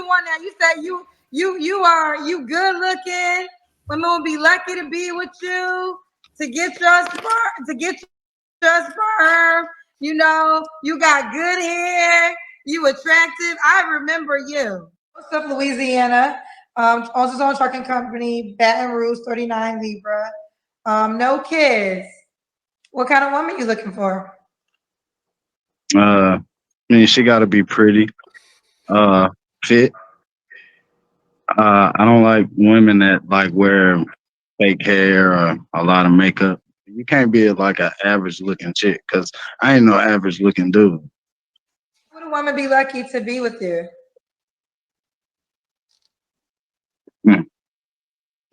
one now. You said you good looking. Women will be lucky to be with you to get your sperm. You know, you got good hair. You attractive. I remember you. What's up, Louisiana? Owns his own trucking company, Baton Rouge, 39 Libra. No kids. What kind of woman you looking for? I mean, she got to be pretty, fit. I don't like women that like wear fake hair or a lot of makeup. You can't be like an average looking chick because I ain't no average looking dude. Would a woman be lucky to be with you?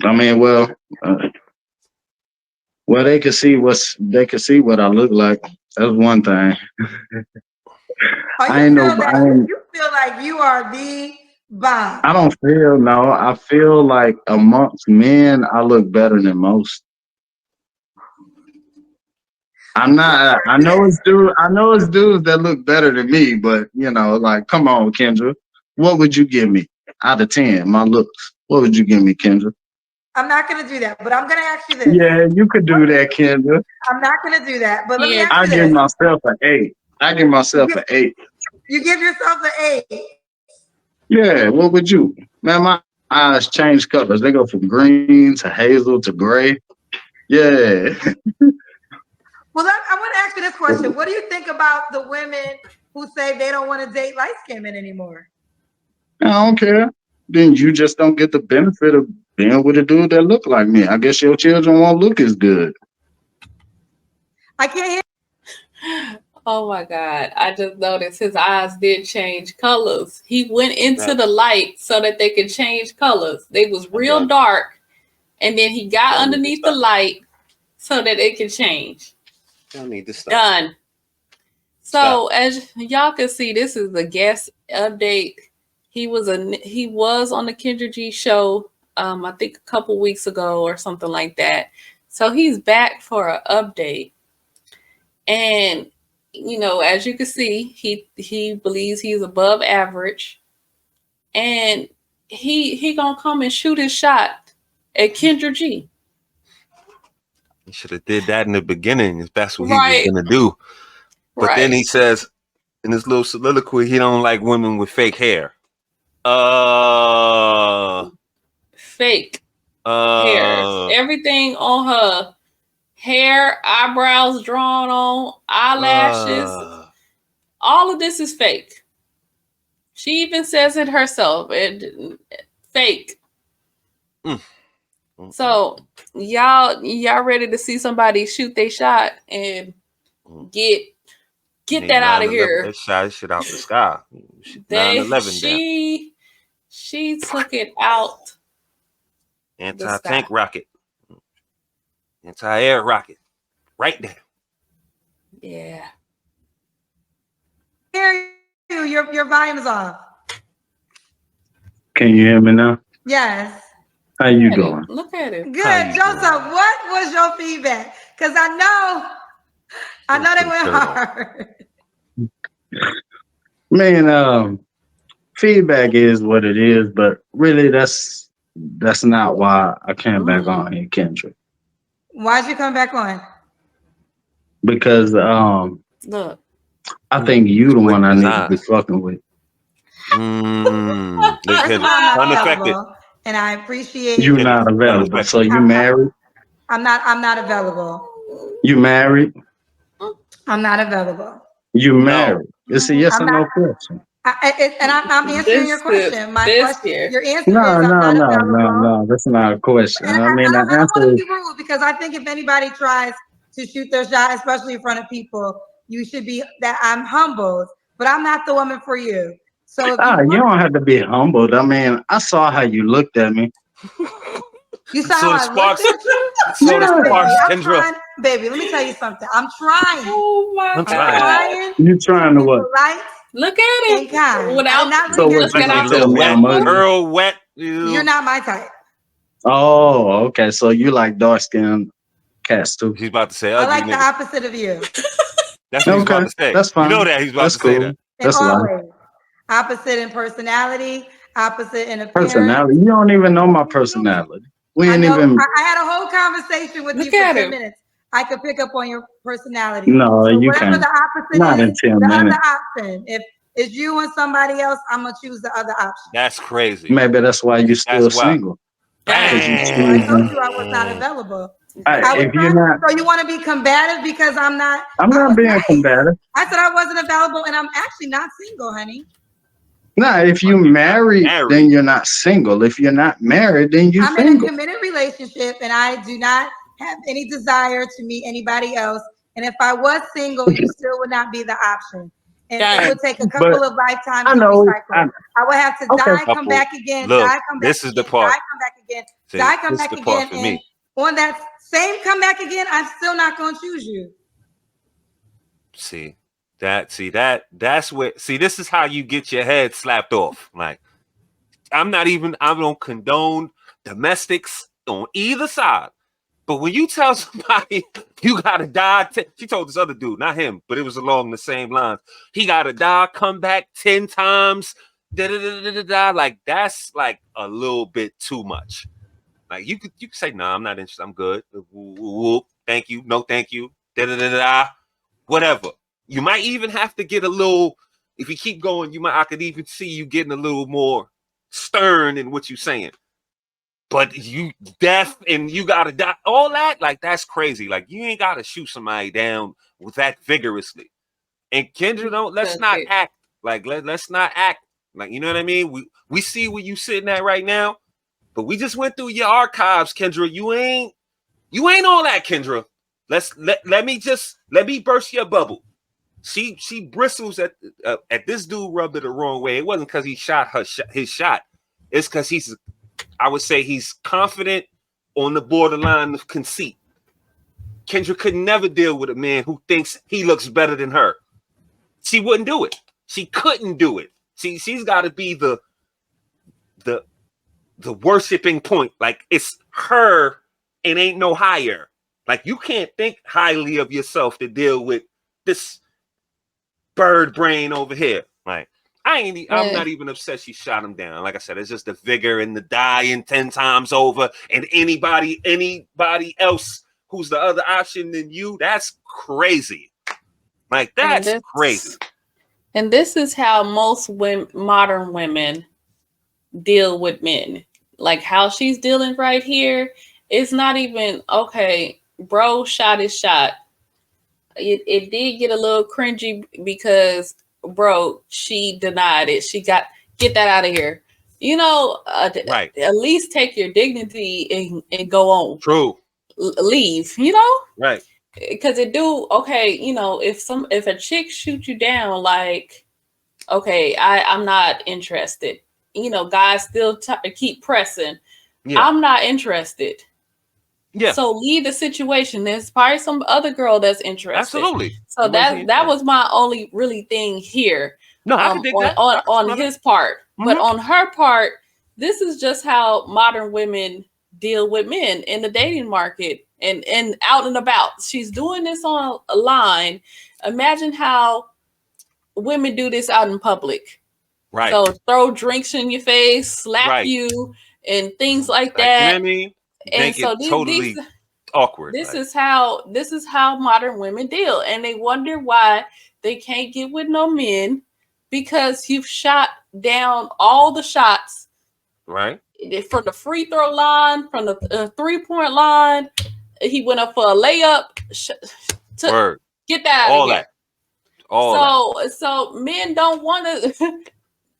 I mean, well, they can see what I look like. That's one thing. You feel like you are the bomb. I don't feel no. I feel like amongst men, I look better than most. I'm not. I know it's dudes that look better than me, but you know, like, come on, Kendra, what would you give me out of 10? My looks. What would you give me, Kendra? I'm not gonna do that, but I'm gonna ask you this. Yeah, you could do that, Kendra. I'm not gonna do that, but let me ask you I this. give myself an 8. I give myself an 8. You give yourself an 8. Yeah, what would you? Man, my eyes change colors. They go from green to hazel to gray. Yeah. Well, I want to ask you this question. What do you think about the women who say they don't want to date light-skinned men anymore? I don't care. Then you just don't get the benefit of being with a dude that look like me. I guess your children won't look as good. I can't hear. Oh my God. I just noticed his eyes did change colors. He went into the light so that they could change colors. They was real dark. And then he got underneath the light so that it could change. Y'all need to stop. Done. So as y'all can see, this is the guest update. He was on the KendraG show, I think a couple weeks ago or something like that. So he's back for an update. And you know, as you can see, he believes he's above average, and he gonna come and shoot his shot at KendraG. He should have did that in the beginning if that's what he was gonna do. But then he says in his little soliloquy, he don't like women with fake hair. Fake hair. Everything on her hair, eyebrows drawn on, eyelashes. All of this is fake. She even says it herself. Fake. So y'all ready to see somebody shoot their shot and get that out of here? They shot shit out the sky. 9/11 she took it out. Anti-tank rocket. Anti-air rocket. Right there. Yeah. Hear you. Your volume is off. Can you hear me now? Yes. How you doing? Look at it. Good, Joseph. What was your feedback? Because I know they went hard. Man, feedback is what it is, but really that's not why I came back on here, Kendra. Why'd you come back on? Because look, I think you the one I need to be fucking with. Unaffected. And I appreciate you not available. So you married? I'm not available. You married? I'm not available. You married? It's a yes or no question. I'm answering your question. Your answer is I'm not available. No. That's not a question. And I mean, I the don't answer want is to be rude because I think if anybody tries to shoot their shot, especially in front of people, you should be that I'm humbled, but I'm not the woman for you. So if you don't have to be humbled. I mean, I saw how you looked at me. You saw how I looked at you? Kendra. Baby, let me tell you something. I'm trying. Oh my God. Trying. You trying to what? Right? Look at it. So what you gonna tell me? I'm ugly. Girl, wet. You're not my type. Oh, okay. So you like dark skinned cats too? He's about to say ugly. I like the opposite of you. That's what he's about to say. That's fine. You know that he's about to say that. That's always opposite in personality. opposite in appearance. Personality. You don't even know my personality. We ain't even. I had a whole conversation with you for 10 minutes. I could pick up on your personality. No, so you whatever can't. the opposite Not in is, 10 the minutes. other option. If it's you and somebody else, I'm gonna choose the other option. That's crazy. Maybe that's why you're still single. Because you I told you I was not available. If you're not, so you want to be combative because I'm not. I'm not being combative. I said I wasn't available, and I'm actually not single, honey. No, if you married, then you're not single. If you're not married, then you're single. I'm in a committed relationship, and I do not have any desire to meet anybody else. And if I was single, you still would not be the option. And it would take a couple of lifetimes to recycle. I would have to die, come back again, die, come back this is again, the part. die, come back again, die, come back again. And on that same comeback again, I'm still not going to choose you. That's where, this is how you get your head slapped off. Like, I don't condone domestics on either side. But when you tell somebody you gotta die, she told this other dude, not him, but it was along the same lines. He gotta die, come back 10 times, like that's like a little bit too much. Like you could say, nah, I'm not interested, I'm good. Thank you, no thank you, whatever. You might even have to get a little, if you keep going, I could even see you getting a little more stern in what you're saying. But you deaf and you gotta die, all that, like that's crazy. Like you ain't gotta shoot somebody down with that vigorously. And Kendra, let's not act like let's not act like, you know what I mean? We see where you sitting at right now, but we just went through your archives, Kendra. You ain't all that, Kendra. Let me burst your bubble. She bristles at this dude rubbed it the wrong way. It wasn't because he shot his shot. It's because I would say he's confident on the borderline of conceit. Kendra could never deal with a man who thinks he looks better than her. She wouldn't do it. She couldn't do it. She's got to be the worshiping point. Like it's her and ain't no higher. Like you can't think highly of yourself to deal with this bird brain over here. Like I'm not even upset she shot him down. Like I said, it's just the vigor and the dying 10 times over. And anybody else who's the other option than you, that's crazy. Like that's crazy. And this is how most modern women deal with men. Like how she's dealing right here. It's not even, okay, bro shot his shot. It did get a little cringy because, bro, she denied it. She get that out of here. You know, right. At least take your dignity and go on. True. Leave, you know? Right. Because okay, you know, if a chick shoots you down, like, okay, I'm not interested. You know, guys still keep pressing. Yeah. I'm not interested. Yeah. So leave the situation. There's probably some other girl that's interested. Absolutely. So that was my only really thing here. No, I can dig that. On his part. Mm-hmm. But on her part, this is just how modern women deal with men in the dating market and out and about. She's doing this on a line. Imagine how women do this out in public. Right. So throw drinks in your face, slap you, and things like that. You know what I mean? And so totally awkward. This is how modern women deal, and they wonder why they can't get with no men because you've shot down all the shots, right? From the free throw line, from the 3-point line. He went up for a layup. Get that out of here. So men don't want to.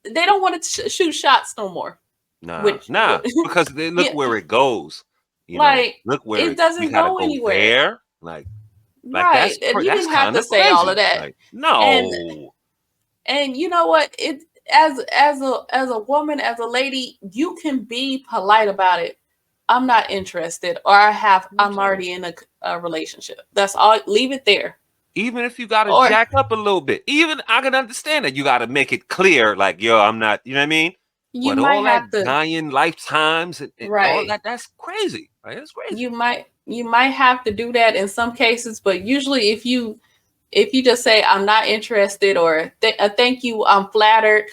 They don't want to shoot shots no more. Nah, because they look where it goes. You know, look where it doesn't go anywhere. Like right. And you didn't have to say all of that. Like, no. And you know what? It as a woman, as a lady, you can be polite about it. I'm not interested, or I'm already in a relationship. That's all. Leave it there. Even if you got to jack up a little bit, even I can understand that you got to make it clear, like, yo, I'm not. You know what I mean? You but might all have that to dying lifetimes and all that's crazy. Right? That's crazy. You might have to do that in some cases, but usually if you just say I'm not interested or thank you, I'm flattered,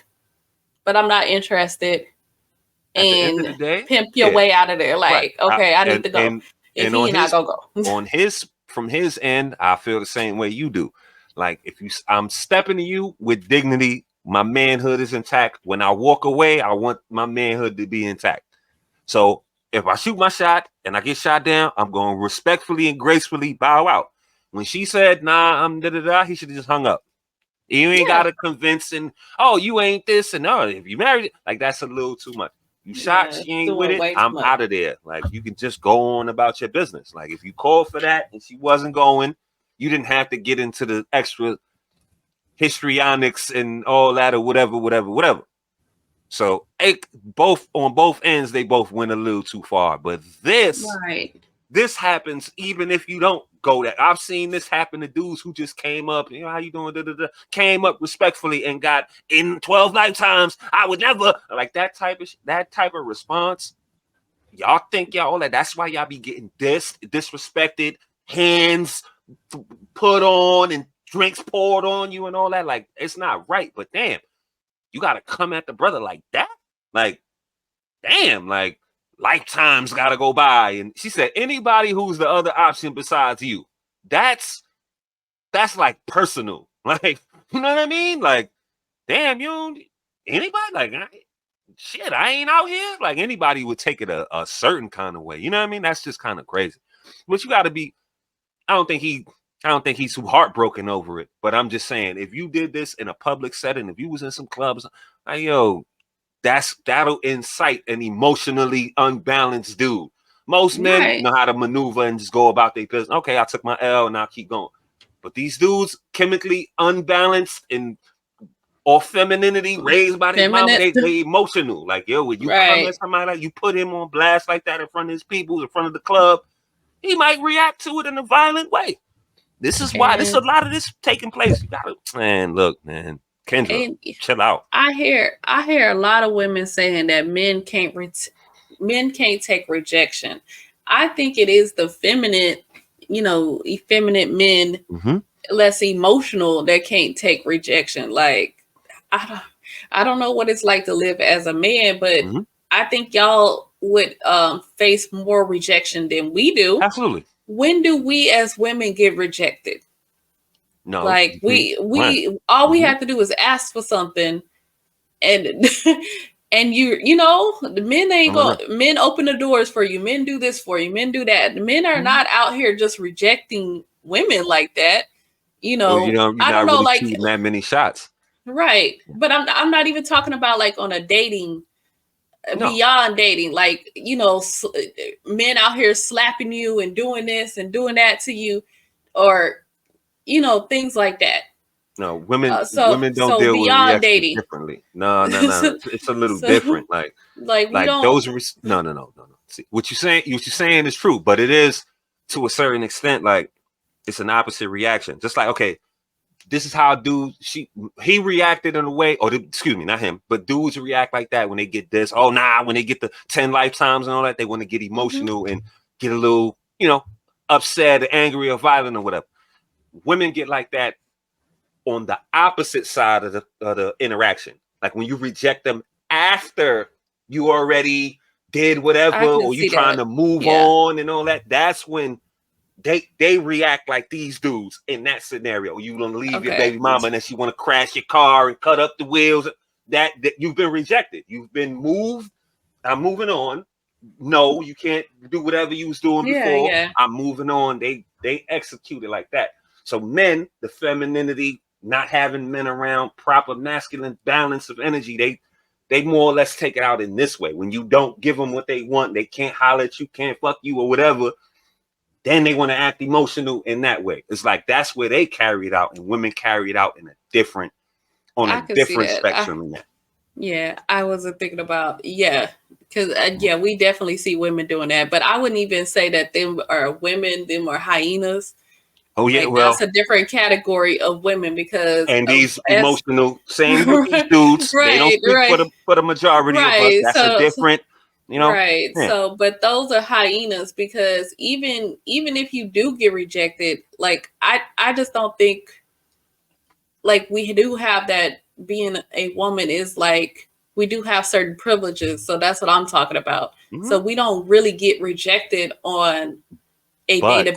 but I'm not interested At the end of the in day, pimp your way out of there. right. Like, okay, I need to go. If And he on not his gonna go. on his from his end, I feel the same way you do. Like if I'm stepping to you with dignity, my manhood is intact. When I walk away, I want my manhood to be intact. So if I shoot my shot and I get shot down, I'm going to respectfully and gracefully bow out. When she said, nah, I'm da-da-da, he should have just hung up. You ain't got to convince and, oh, you ain't this and no. If you married, like that's a little too much. You shot, she ain't with it, I'm out of there. Like you can just go on about your business. Like if you called for that and she wasn't going, you didn't have to get into the extra histrionics and all that or whatever. So on both ends, they both went a little too far. But this happens even if you don't go there. I've seen this happen to dudes who just came up, how you doing? Came up respectfully and got in 12 lifetimes. I would never like that type of response. Y'all think y'all that that's why y'all be getting disrespected, hands put on and drinks poured on you and all that. Like it's not right. But damn, you gotta come at the brother like that. Like, damn, like lifetimes gotta go by. And she said, anybody who's the other option besides you, that's like personal. Like, you know what I mean? Like, damn, anybody? Like, shit, I ain't out here. Like anybody would take it a certain kind of way. You know what I mean? That's just kind of crazy. But you gotta be, I don't think he's too heartbroken over it. But I'm just saying, if you did this in a public setting, if you was in some clubs, like, yo, that'll incite an emotionally unbalanced dude. Most men know how to maneuver and just go about their business. Okay, I took my L and I'll keep going. But these dudes, chemically unbalanced and off femininity, raised by their mama, they emotional. Like, yo, when you come at somebody, like, you put him on blast like that in front of his people, in front of the club, he might react to it in a violent way. This is why there's a lot of this taking place. You gotta, man, look, man. Kendra, chill out. I hear a lot of women saying that men can't take rejection. I think it is the effeminate men, less emotional, that can't take rejection. Like I don't know what it's like to live as a man, but I think y'all would face more rejection than we do. Absolutely. When do we as women get rejected? No, like we have to do is ask for something, and and the men ain't going. Men open the doors for you. Men do this for you. Men do that. The men are not out here just rejecting women like that. I don't know, really like shooting that many shots, right? But I'm not even talking about like on a dating. Beyond dating, like men out here slapping you and doing this and doing that to you, or things like that. No, women don't deal with reactions differently. No. It's a little different. Like we don't. Those no. See, what you're saying is true, but it is to a certain extent. Like it's an opposite reaction. Just like, okay, this is how he reacted in a way, excuse me, not him, but dudes react like that when they get this. Oh, nah, when they get the 10 lifetimes and all that, they want to get emotional and get a little, upset, or angry, or violent, or whatever. Women get like that on the opposite side of the interaction. Like when you reject them after you already did whatever, or you trying to move on and all that, that's when they react like these dudes in that scenario. You gonna leave your baby mama and then she want to crash your car and cut up the wheels. That you've been rejected. You've been moved. I'm moving on. No, you can't do whatever you was doing before. Yeah. I'm moving on. They execute it like that. So men, the femininity, not having men around, proper masculine balance of energy, they more or less take it out in this way. When you don't give them what they want, they can't holler at you, can't fuck you or whatever. Then they want to act emotional in that way. It's like that's where they carry it out, and women carry it out in a different spectrum in that. Yeah, I wasn't thinking about because we definitely see women doing that, but I wouldn't even say that them are women, them are hyenas. Oh yeah, that's a different category of women because these emotional same with these dudes, they don't speak for the majority of us. That's a different. Right. Yeah. So, but those are hyenas because even if you do get rejected, like I just don't think like we do have that being a woman is like we do have certain privileges. So that's what I'm talking about. Mhm. So we don't really get rejected on a But-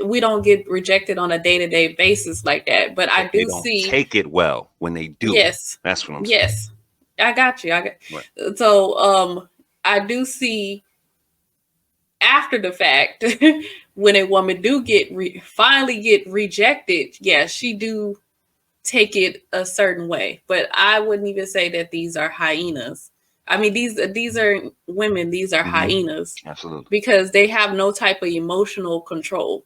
we don't get rejected on a day-to-day basis like that. But I They do don't see take it well when they do. yes. That's what I'm saying. Yes. I got you. Right. So I do see after the fact when a woman do get finally get rejected, yeah, she do take it a certain way. But I wouldn't even say that these are hyenas. I mean, these are women, these are hyenas. Absolutely. Because they have no type of emotional control.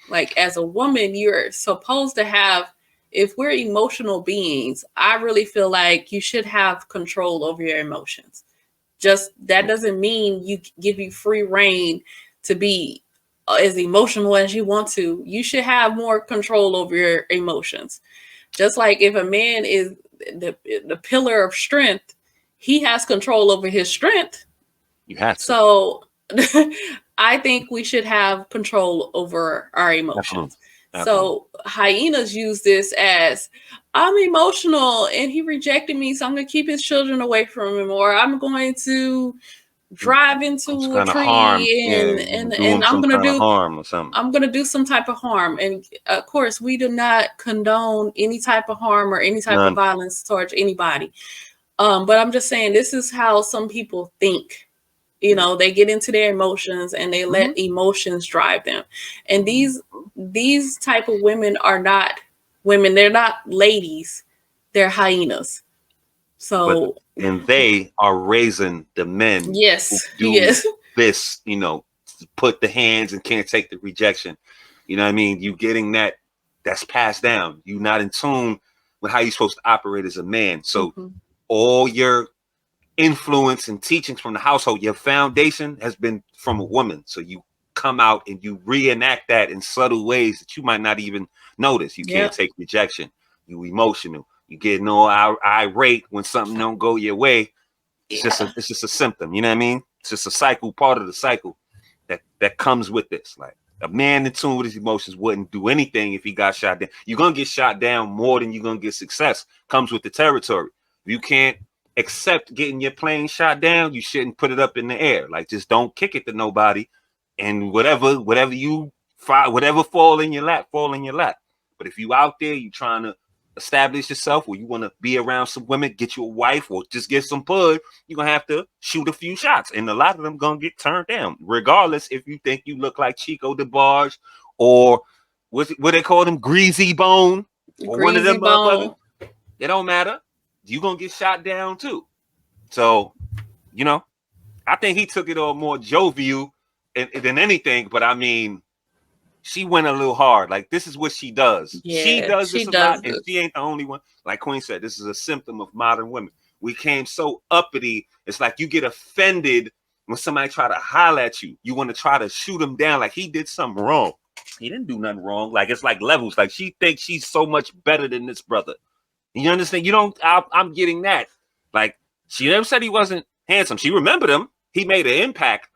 Like as a woman, you're supposed to have, if we're emotional beings, I really feel like you should have control over your emotions. Just that doesn't mean you give you free reign to be as emotional as you want to. You should have more control over your emotions. Just like if a man is the pillar of strength, he has control over his strength. You have to. So I think we should have control over our emotions. So hyenas use this as, I'm emotional and he rejected me, so I'm going to keep his children away from him, or I'm going to drive into a tree and I'm going to do harm or something. I'm going to do some type of harm. And of course, we do not condone any type of harm or any type of violence towards anybody. But I'm just saying, this is how some people think. You know, they get into their emotions and they let emotions drive them. And these type of women are not women. They're not ladies. They're hyenas. So and they are raising the men. Yes. Who do this, you know, put the hands and can't take the rejection. You know what I mean? You getting that's passed down. You're not in tune with how you're supposed to operate as a man. So all your influence and teachings from the household, your foundation has been from a woman. So you come out and you reenact that in subtle ways that you might not even notice. You can't take rejection. You emotional. You get all irate when something don't go your way. It's just a symptom. You know what I mean? It's just a cycle, part of the cycle that comes with this. Like a man in tune with his emotions wouldn't do anything if he got shot down. You're gonna get shot down more than you're gonna get success. Comes with the territory. If you can't accept getting your plane shot down, you shouldn't put it up in the air. Like just don't kick it to nobody. And whatever you find, whatever fall in your lap, fall in your lap. But if you out there, you trying to establish yourself, or you want to be around some women, get you a wife, or just get some pud, you're gonna have to shoot a few shots, and a lot of them gonna get turned down, regardless if you think you look like Chico DeBarge or what they call them, Greasy Bone, or one of them motherfuckers. It don't matter. You're gonna get shot down too. So, you know, I think he took it on more jovial than anything, but I mean, she went a little hard. Like, this is what she does. Yeah, she does this a lot, and she ain't the only one. Like Queen said, this is a symptom of modern women. We came so uppity. It's like you get offended when somebody try to holler at you. You want to try to shoot him down like he did something wrong. He didn't do nothing wrong. Like, it's like levels. Like, she thinks she's so much better than this brother. You understand? You don't. I'm getting that. Like, she never said he wasn't handsome. She remembered him. He made an impact.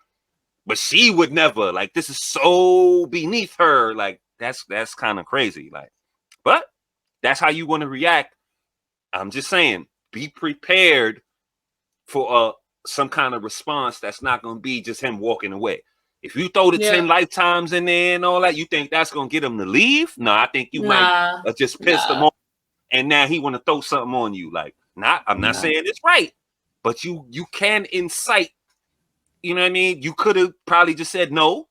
But she would never, like, this is so beneath her. Like, that's kind of crazy. Like, but that's how you want to react. I'm just saying, be prepared for some kind of response that's not going to be just him walking away. If you throw the 10 lifetimes in there and all that, you think that's going to get him to leave? No, I think you might just piss him off. And now he want to throw something on you. Like, I'm not saying it's right, but you can incite. You know what I mean? You could have probably just said no.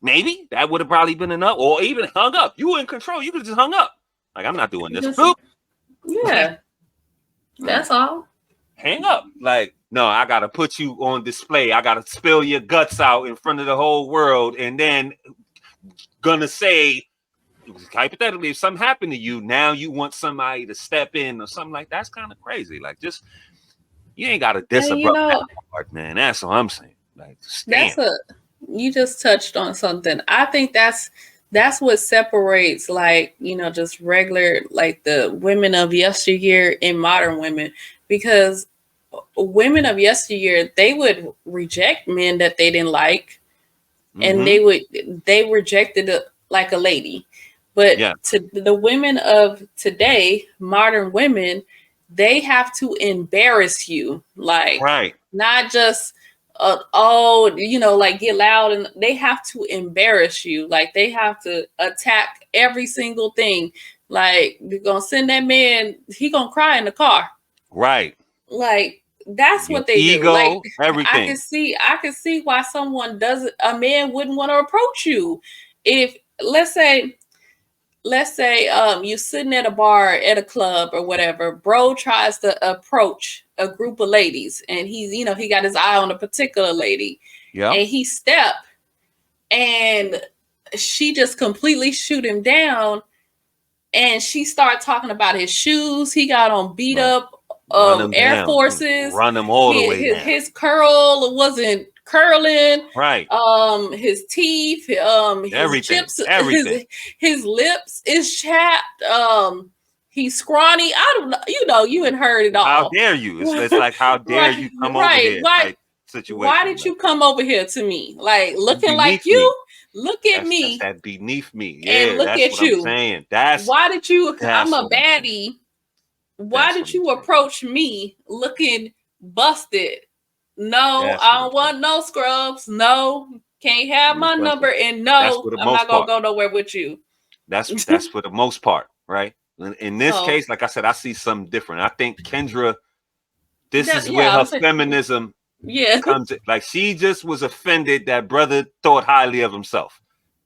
Maybe that would have probably been enough, or even hung up. You were in control. You could have just hung up. Like, I'm not doing this. Yeah, that's all. Hang up. Like, no, I gotta put you on display. I gotta spill your guts out in front of the whole world, and then gonna say, hypothetically, if something happened to you, now you want somebody to step in or something like that. That's kind of crazy. Like, just. You ain't got to disrupt that part, man. That's what I'm saying. Like, you just touched on something. I think that's what separates, like, you know, just regular, like the women of yesteryear and modern women, because women of yesteryear, they would reject men that they didn't like, and they rejected it like a lady. But to the women of today, modern women, they have to embarrass you, like Right. not just like get loud, and they have to embarrass you. Like they have to attack every single thing. Like they're gonna send that man, he gonna cry in the car. Right. Like that's Your what they do. Like ego, everything. I can see why a man wouldn't want to approach you. If let's say you're sitting at a bar at a club or whatever, bro tries to approach a group of ladies, and he got his eye on a particular lady, Yeah. and he step, and she just completely shoot him down, and she started talking about his shoes he got on beat Right. up Run them Air down. Forces. Run them all the way down. His curl wasn't curling. Right. His teeth, his Everything. chips, Everything. his lips is chapped. He's scrawny. I don't know. You had heard it all. How dare you? It's like, how dare you come over here? Type situation. Why did you come over here to me? Like looking like beneath you? me. Look at That's me that beneath me. and Yeah, look that's at what you. I'm saying. Why did you? I'm a what I'm saying. baddie. Why That's did what you I'm saying. approach me looking busted? No, That's I what don't I'm want no scrubs. No, can't have my That's number. what- And that's no, for the I'm most not gonna part. go nowhere with you. That's for the most part, right? In this So- case, like I said, I see something different. I think Kendra, this Yeah, is where yeah, her I'm saying- feminism Yeah. comes in. Like she just was offended that brother thought highly of himself.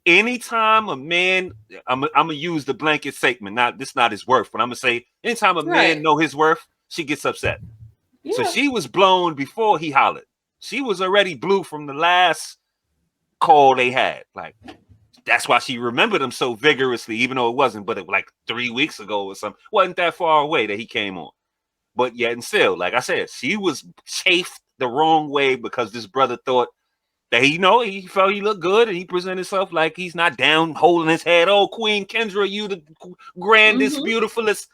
Anytime a man, I'm gonna use the blanket statement. This not his worth, but I'm gonna say anytime a Right. man know his worth, she gets upset. Yeah. So she was blown before he hollered. She was already blue from the last call they had. Like that's why she remembered him so vigorously, even though it wasn't, but it like 3 weeks ago or something. Wasn't that far away that he came on. But yet and still, like I said, she was chafed the wrong way because this brother thought that he felt he looked good and he presented himself like he's not down holding his head. Oh, Queen Kendra, you the grandest, beautifulest.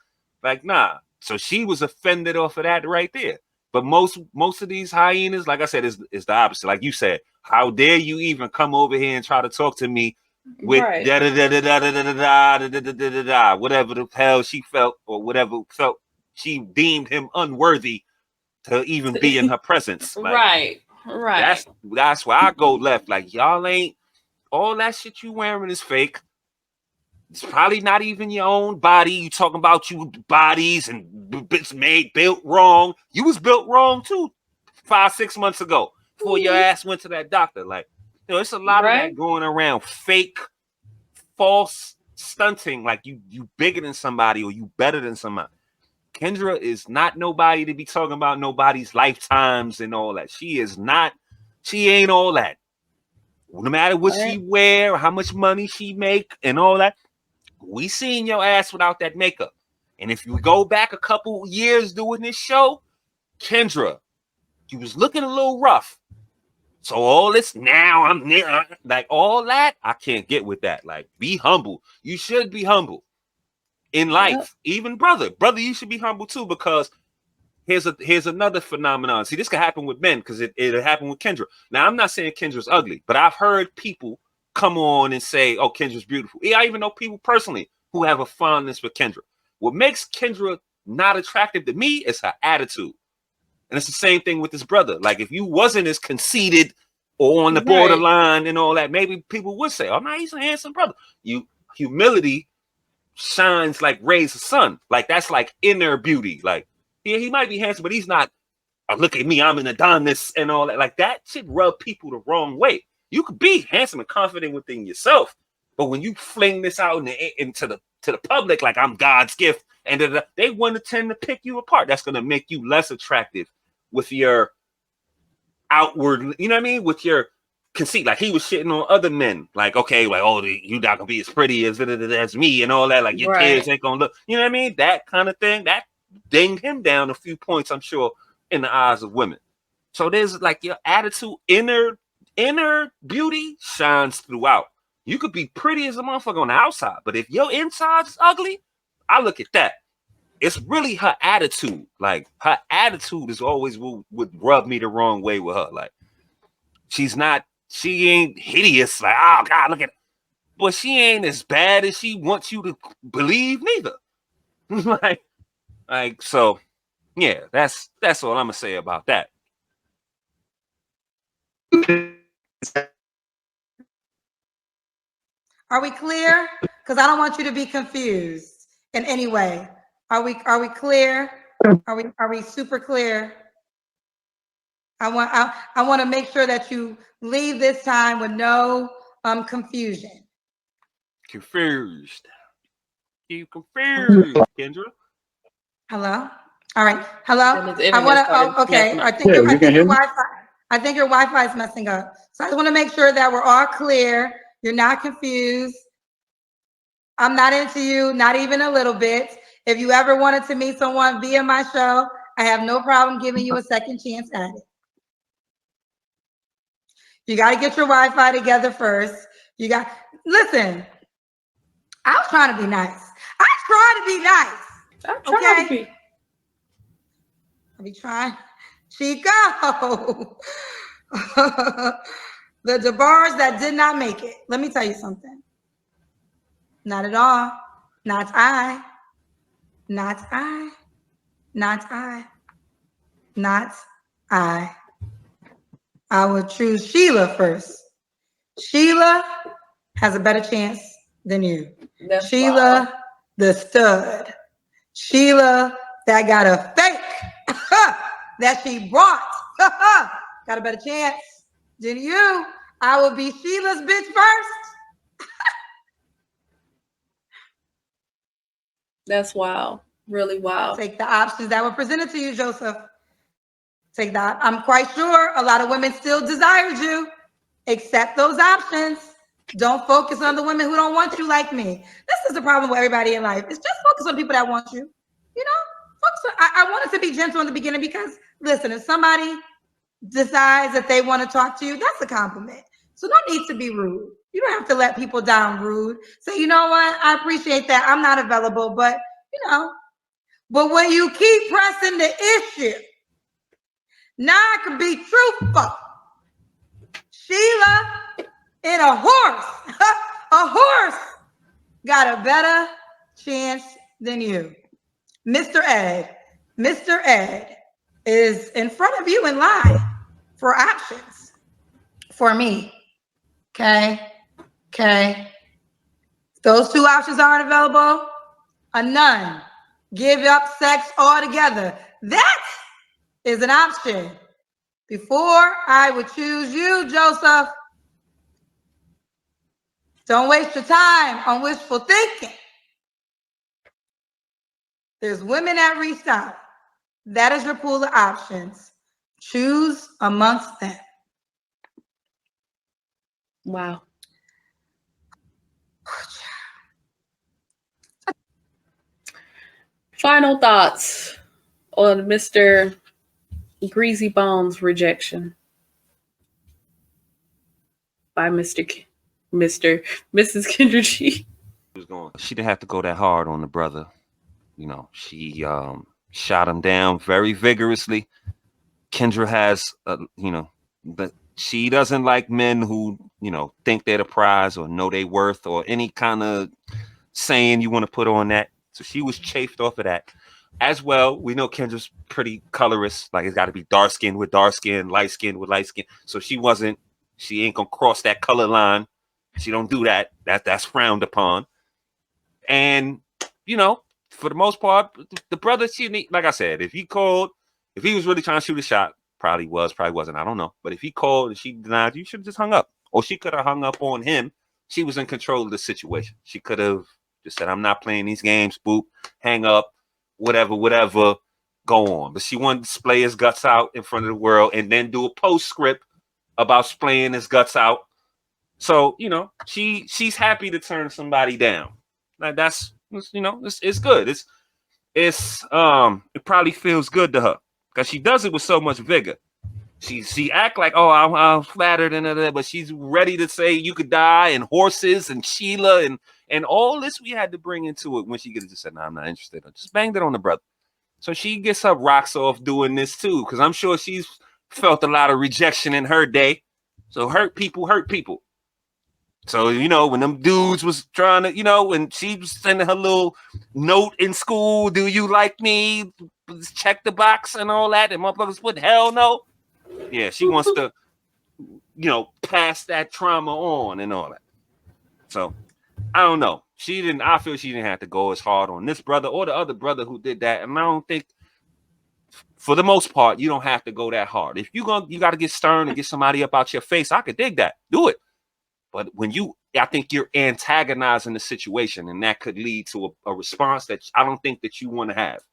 Like, nah. So she was offended off of that right there. But most of these hyenas, like I said, is the opposite. Like you said, how dare you even come over here and try to talk to me with Right. whatever the hell she felt or whatever felt she deemed him unworthy to even be in her presence. Like, Right. That's why I go left. Like y'all ain't all that shit you wearing is fake. It's probably not even your own body. You talking about you bodies and bits built wrong. You was built wrong too 5-6 months ago before your ass went to that doctor. Like, it's a lot of that going around. Fake, false stunting. Like you bigger than somebody or you better than somebody. Kendra is not nobody to be talking about nobody's lifetimes and all that. She ain't all that. No matter what she wear, how much money she make and all that, we seen your ass without that makeup. And if you go back a couple years doing this show, Kendra, you was looking a little rough. So all this now I'm near, like all that, I can't get with that. Like, be humble. You should be humble in life. Yep. Even brother, you should be humble too, because here's another phenomenon. See, this could happen with men because it happened with Kendra. Now, I'm not saying Kendra's ugly, but I've heard people come on and say, oh, Kendra's beautiful. Yeah, I even know people personally who have a fondness for Kendra. What makes Kendra not attractive to me is her attitude. And it's the same thing with this brother. Like, if you wasn't as conceited or on the borderline and all that, maybe people would say, oh, no, he's a handsome brother. Humility shines like rays of sun. Like, that's like inner beauty. Like, yeah, he might be handsome, but he's not, oh, look at me, I'm an Adonis and all that. Like, that should rub people the wrong way. You could be handsome and confident within yourself, but when you fling this out into the public, like I'm God's gift, and they want to tend to pick you apart. That's going to make you less attractive with your outward, you know what I mean? With your conceit. Like, he was shitting on other men. Like, okay, like, oh, you not going to be as pretty as me and all that. Like, your kids ain't going to look, you know what I mean? That kind of thing. That dinged him down a few points, I'm sure, in the eyes of women. So there's like your attitude, inner beauty shines throughout. You could be pretty as a motherfucker on the outside, but if your inside's ugly, I look at that. It's really her attitude. Like, her attitude is always would rub me the wrong way with her. Like, she ain't hideous. Like, oh God, look at her. But she ain't as bad as she wants you to believe neither. like, so Yeah, that's all I'm gonna say about that. Are we clear? Because I don't want you to be confused in any way. Are we clear? Are we super clear? I want to make sure that you leave this time with no confusion. Confused. You confused, Kendra. Hello? All right. Hello? Then his I want internet to, started okay. messing I up. think, Yeah, I you can think hear your me? Wi-Fi, I think your Wi-Fi is messing up. So I just want to make sure that we're all clear. You're not confused. I'm not into you, not even a little bit. If you ever wanted to meet someone via my show, I have no problem giving you a second chance at it. You got to get your Wi-Fi together first. Listen, I was trying to be nice. I try to be nice. I'm trying to be. I'll be trying. Chico. The Jabars that did not make it. Let me tell you something. Not at all. Not I. Not I. Not I. Not I. I would choose Sheila first. Sheila has a better chance than you. That's Sheila, wild. the stud. Sheila, that got a fake that she brought. Got a better chance than you. I will be Sheila's bitch first. That's wild. Really wild. Take the options that were presented to you, Joseph. Take that. I'm quite sure a lot of women still desired you. Accept those options. Don't focus on the women who don't want you like me. This is the problem with everybody in life. It's just focus on people that want you. You know, focus on, I wanted to be gentle in the beginning because, listen, if somebody decides that they want to talk to you, that's a compliment. So no need to be rude. You don't have to let people down rude. Say, you know what? I appreciate that. I'm not available, but, you know. But when you keep pressing the issue, now I can be truthful. Sheila in a horse, a horse got a better chance than you. Mr. Ed is in front of you in line for options for me. Okay. Those two options aren't available. A none. Give up sex altogether. That is an option. Before I would choose you, Joseph, don't waste your time on wishful thinking. There's women that reached out. That is your pool of options. Choose amongst them. Wow. Final thoughts on Mr. Greasy Bones' rejection by Mrs. KendraG. She didn't have to go that hard on the brother. You know, she shot him down very vigorously. Kendra has, but she doesn't like men who, think they're the prize or know their worth or any kind of saying you want to put on that. So she was chafed off of that. As well, we know Kendra's pretty colorist. Like, it's got to be dark skin with dark skin, light skin with light skin. So she ain't gonna cross that color line. She don't do that. That's frowned upon. And, for the most part, the brother, like I said, if he was really trying to shoot a shot, probably wasn't. I don't know. But if he called and she denied, you should have just hung up. Or she could have hung up on him. She was in control of the situation. She could have just said, I'm not playing these games, boop, hang up, whatever, go on. But she wanted to display his guts out in front of the world and then do a postscript about splaying his guts out. So, she's happy to turn somebody down. Like, it's good. It probably feels good to her because she does it with so much vigor. She act like, oh, I'm flattered and but she's ready to say you could die and horses and Sheila and all this we had to bring into it when she just said, no, I'm not interested. I just banged it on the brother. So she gets her rocks off doing this too, because I'm sure she's felt a lot of rejection in her day. So hurt people. So, you know, when them dudes was trying to, you know, when she was sending her little note in school, do you like me? Check the box and all that. And motherfuckers put hell no. Yeah, she wants to, you know, pass that trauma on and all that. So I don't know. I feel she didn't have to go as hard on this brother or the other brother who did that. And I don't think, for the most part, you don't have to go that hard. If you got to get stern and get somebody up out your face, I could dig that. Do it. But I think you're antagonizing the situation, and that could lead to a response that I don't think that you want to have.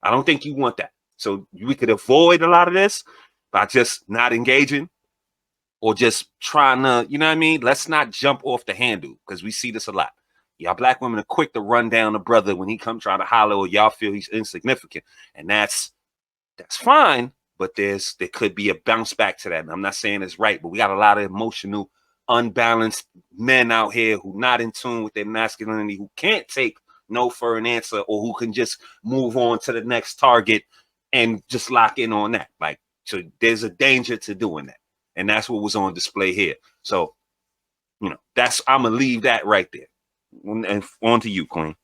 I don't think you want that. So we could avoid a lot of this by just not engaging or just trying to, you know what I mean? Let's not jump off the handle, because we see this a lot. Y'all black women are quick to run down a brother when he come try to holler, or y'all feel he's insignificant. And that's fine, but there could be a bounce back to that. And I'm not saying it's right, but we got a lot of emotional, unbalanced men out here who not in tune with their masculinity, who can't take no for an answer, or who can just move on to the next target and just lock in on that. Like, so there's a danger to doing that. And that's what was on display here. So, you know, I'm gonna leave that right there. And on to you, Queen.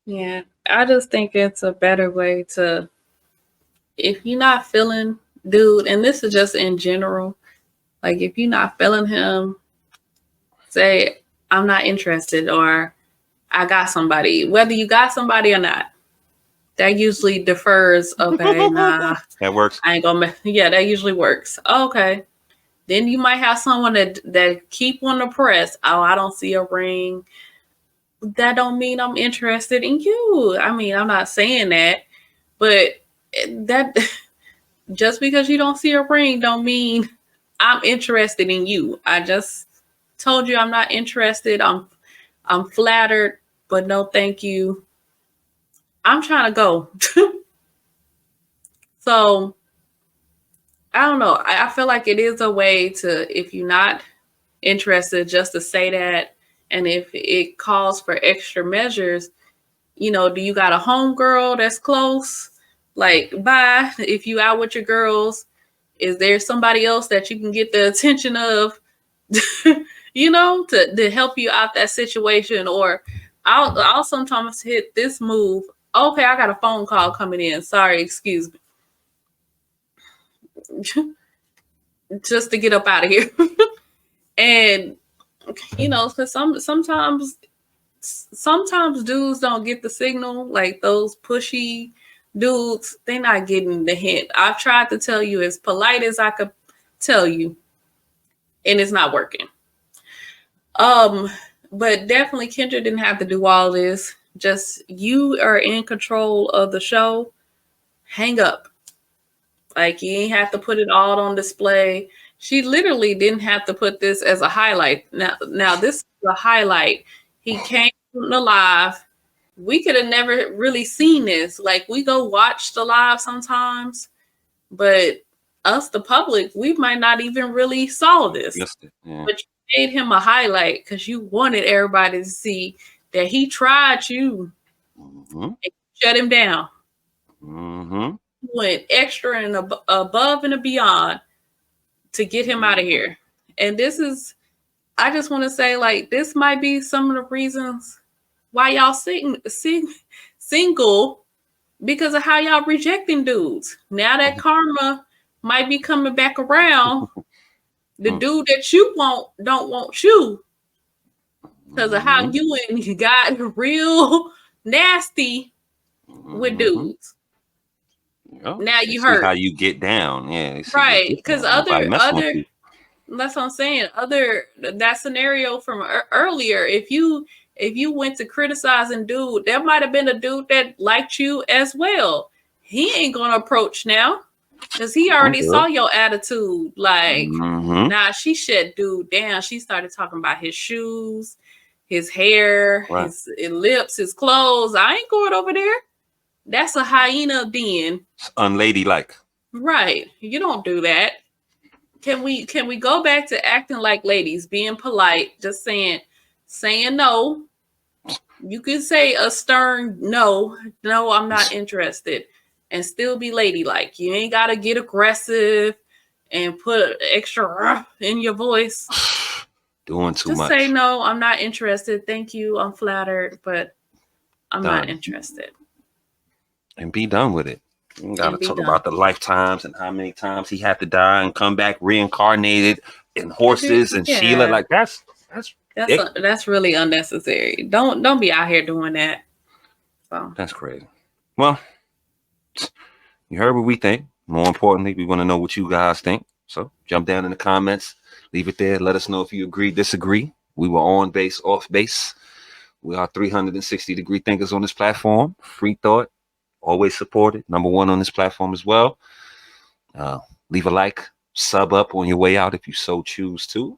Yeah, I just think it's a better way to, if you're not feeling dude, and this is just in general, like if you're not feeling him, say, I'm not interested, or I got somebody. Whether you got somebody or not, that usually defers. Okay, nah, That works. I ain't gonna. Yeah, that usually works. Okay, then you might have someone that keep on the press. Oh, I don't see a ring. That don't mean I'm interested in you. I mean, I'm not saying that, but that just because you don't see a ring don't mean I'm interested in you. I just told you I'm not interested. I'm flattered, but no thank you. I'm trying to go. So I don't know. I feel like it is a way to, if you're not interested, just to say that. And if it calls for extra measures, you know, do you got a homegirl that's close? Like, bye. If you out with your girls, is there somebody else that you can get the attention of, you know, to help you out that situation? Or I'll sometimes hit this move. Okay, I got a phone call coming in. Sorry, excuse me. Just to get up out of here. And, you know, because sometimes dudes don't get the signal, like those pushy dudes, they're not getting the hint. I've tried to tell you as polite as I could tell you, and it's not working. But definitely Kendra didn't have to do all this. Just, you are in control of the show. Hang up. Like, you ain't have to put it all on display. She literally didn't have to put this as a highlight. Now this is a highlight. He came from the live. We could have never really seen this. Like, we go watch the live sometimes, but us, the public, we might not even really saw this. Yeah. But you made him a highlight because you wanted everybody to see that he tried you. Mm-hmm. And shut him down. Mm-hmm. Went extra and above and beyond to get him out of here. And this is, I just want to say, like, this might be some of the reasons why y'all single, because of how y'all rejecting dudes. Now that karma might be coming back around, the dude that you want don't want you because of how you and got real nasty with dudes. Yep. Now you see hurt how you get down. Yeah, right? Because other that's what I'm saying. That scenario from earlier, if you went to criticizing dude, there might have been a dude that liked you as well. He ain't gonna approach now because he already saw your attitude. Like, nah, she shut dude down. She started talking about his shoes, his hair, his lips, his clothes. I ain't going over there. That's a hyena den. It's unladylike. Right. You don't do that. Can we go back to acting like ladies, being polite, just saying no. You can say a stern no, I'm not interested, and still be ladylike. You ain't gotta get aggressive and put extra in your voice. Doing too Just much. say no. I'm not interested. Thank you. I'm flattered, but I'm not Done. interested. And be done with it. You gotta And be talk done. about the lifetimes and how many times he had to die and come back reincarnated in horses and Sheila. Yeah. Like that's That's really unnecessary. Don't be out here doing that. So that's crazy. Well, you heard what we think. More importantly, we want to know what you guys think. So jump down in the comments, leave it there. Let us know if you agree, disagree. We were on base, off base. We are 360-degree thinkers on this platform. Free thought, always supported. #1 on this platform as well. Leave a like, sub up on your way out if you so choose to.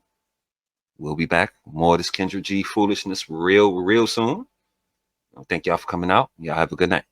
We'll be back. More of this KendraG foolishness real soon. Thank y'all for coming out. Y'all have a good night.